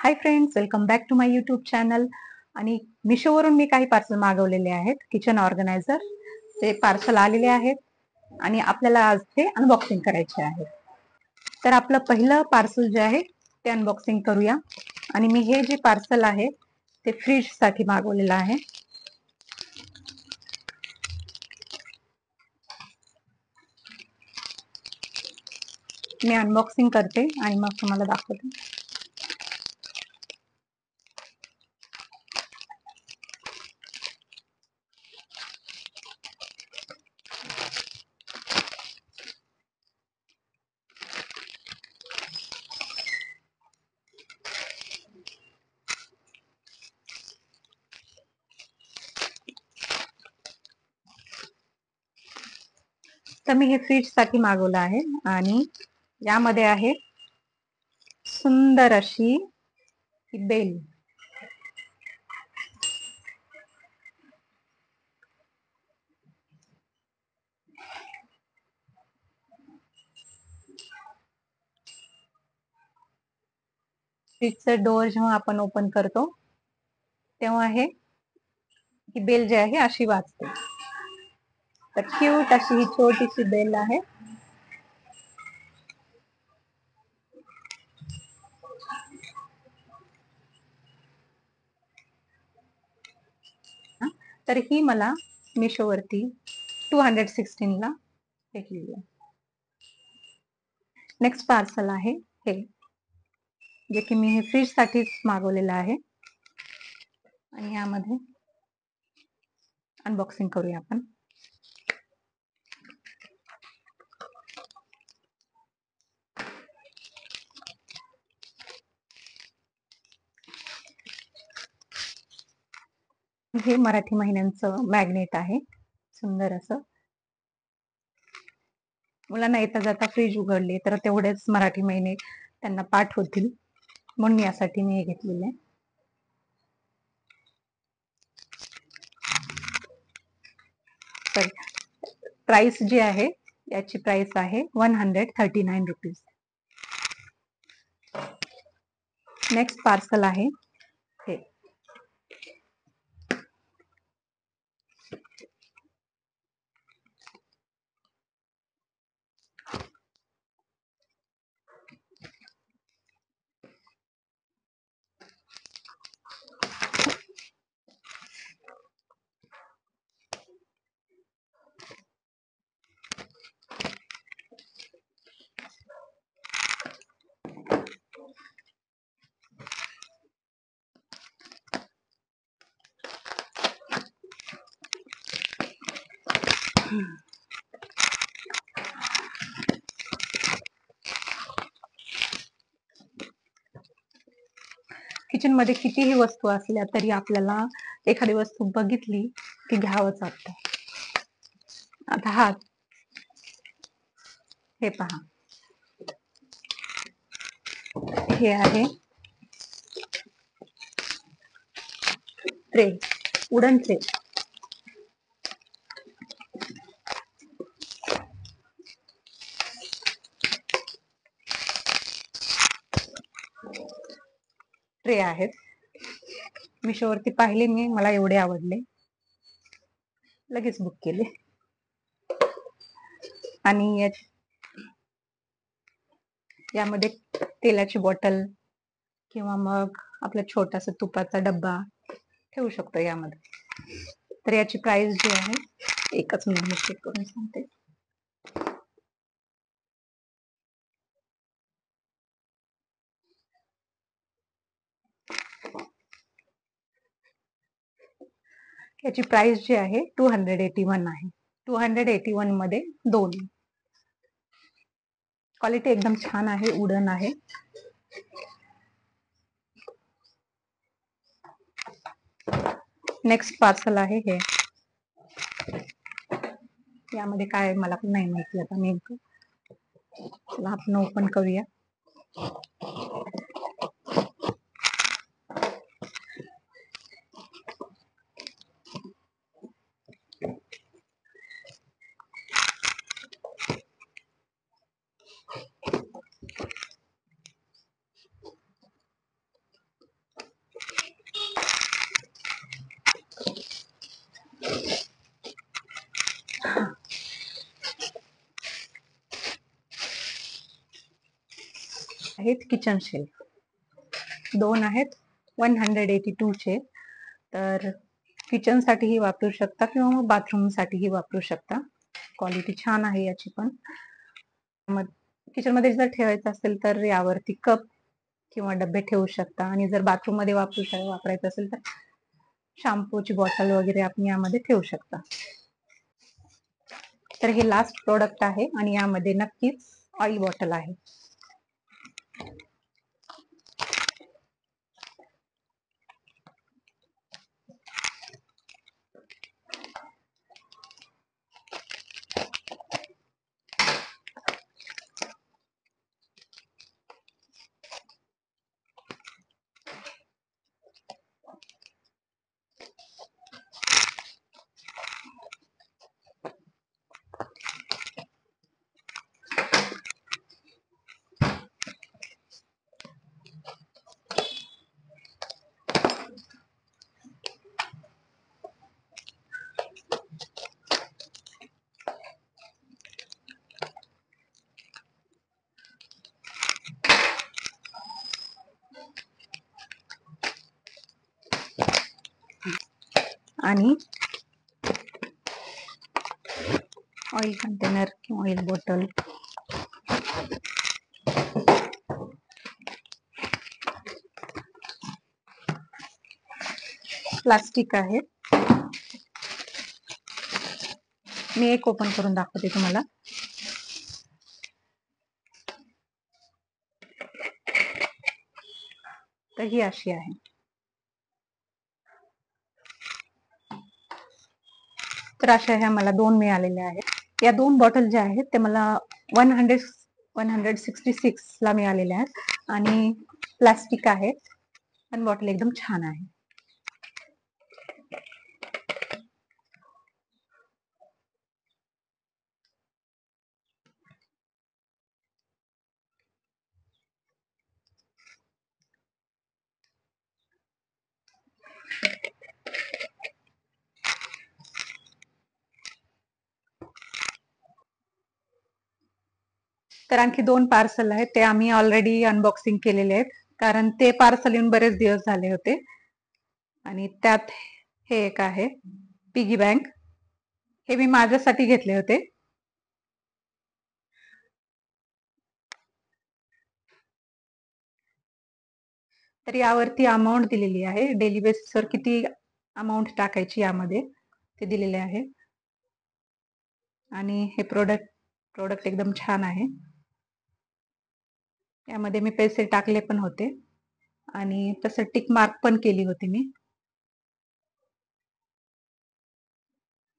High friends, welcome back to my YouTube channel. आणि मिशोवरून मी काही पार्सल मागवलेले आहेत, किचन ऑर्गनायझर. ते पार्सल आलेले आहेत आणि आपल्याला आज ते अनबॉक्सिंग करायचे आहे. तर आपलं पहिलं पार्सल जे आहे ते अनबॉक्सिंग करूया. आणि मी हे जे पार्सल आहे ते फ्रीज साठी मागवलेलं आहे. मी अनबॉक्सिंग करते आणि मग तुम्हाला दाखवते. तर मी हे फ्रीज साठी मागवलं आहे आणि यामध्ये आहे सुंदर अशी बेल. फ्रीजचं डोअर जेव्हा आपण ओपन करतो तेव्हा हे ही बेल जी आहे अशी वाजते. तर क्यूट अशी ही छोटीशी बेल आहे. तर ही मला मिशोवरती 216 ला भेटलेली आहे. नेक्स्ट पार्सल आहे हे, जे की मी हे फ्रीज साठीच मागवलेलं आहे. आणि यामध्ये अनबॉक्सिंग करूया आपण. हे मराठी महिन्यांचं मॅग्नेट आहे, सुंदर असं. मुलांना येता जाता फ्रीज उघडले तर तेवढेच मराठी महिने त्यांना पाठ होतील, म्हणून यासाठी मी हे घेतलेलं आहे. तर प्राइस जी आहे याची प्राइस आहे 139 रुपीज. नेक्स्ट पार्सल आहे हे. किचन मध्ये कितीही वस्तू असल्या तरी आपल्याला एखादी वस्तू बघितली की घ्यावंच वाटतं. आता हा हे पहा, हे आहे ट्रे, वुडन ट्रे. ट्रे आहेत, मिशोवरती पाहिले मी, मला एवढे आवडले, लगेच बुक केले. आणि यामध्ये तेलाची बॉटल किंवा मग आपला छोटासा तुपाचा डब्बा ठेवू शकतो यामध्ये. तर याची प्राइस जी आहे, एकच मिनिट मी चेक करून सांगते. याची प्राइस जी आहे 281 आहे. 281 मध्ये 2. क्वालिटी एकदम छान आहे, वुडन आहे. नेक्स्ट पार्सल आहे हे. यामध्ये काय मला पण नाही माहिती आता नेमकं. चला आपण ओपन करूया. आहेत किचन शेल्फ, 2 आहेत 182 चे. तर किचन साठीही वापरू शकता किंवा मग बाथरूम साठीही वापरू शकता. क्वालिटी छान आहे याची पण. किचन मध्ये जर ठेवायचं असेल तर यावरती कप किंवा डब्बे ठेवू शकता, आणि जर बाथरूम मध्ये वापरायचं असेल तर शॅम्पूची बॉटल वगैरे आपण यामध्ये ठेवू शकता. तर हे लास्ट प्रोडक्ट आहे आणि यामध्ये नक्कीच ऑइल बॉटल आहे. आणि ऑइल कंटेनर किंवा ऑइल बॉटल, प्लास्टिक आहे. मी एक ओपन करून दाखवते तुम्हाला. तर ही अशी आहे. तर अशा ह्या मला 2 मिळालेल्या आहेत. या 2 बॉटल ज्या आहेत ते मला 166 ला मिळालेल्या आहेत आणि प्लास्टिक आहेत आणि बॉटल एकदम छान आहे. तर आणखी 2 पार्सल आहेत, ते आम्ही ऑलरेडी अनबॉक्सिंग केलेले आहेत, कारण ते पार्सल येऊन बरेच दिवस झाले होते. आणि त्यात हे एक आहे पिगी बँक. हे मी माझ्यासाठी घेतले होते. तर यावरती अमाऊंट दिलेली आहे, डेली बेसिसवर किती अमाऊंट टाकायची यामध्ये ते दिलेले आहे. आणि हे प्रोडक्ट एकदम छान आहे. यामध्ये मी पैसे टाकले पण होते आणि तसं टिक मार्क पण केली होती मी.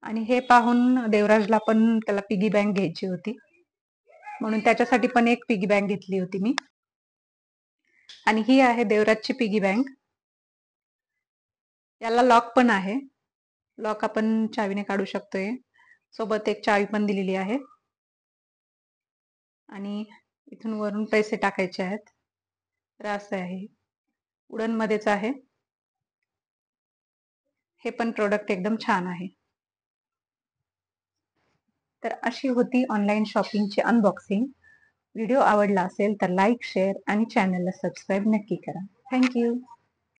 आणि हे पाहून देवराजला पण त्याला पिगी बँक घ्यायची होती, म्हणून त्याच्यासाठी पण एक पिगी बँक घेतली होती मी. आणि ही आहे देवराजची पिगी बँक. याला लॉक पण आहे, लॉक आपण चावीने काढू शकतोय. सोबत एक चावी पण दिलेली आहे. आणि इथून वरून पैसे टाकायचे आहेत. तर असं आहे, वुडन मध्येच आहे. हे पण प्रोडक्ट एकदम छान आहे. तर अशी होती ऑनलाईन शॉपिंगची अनबॉक्सिंग. व्हिडिओ आवडला असेल तर लाईक, शेअर आणि चॅनलला सबस्क्राईब नक्की करा. थँक्यू.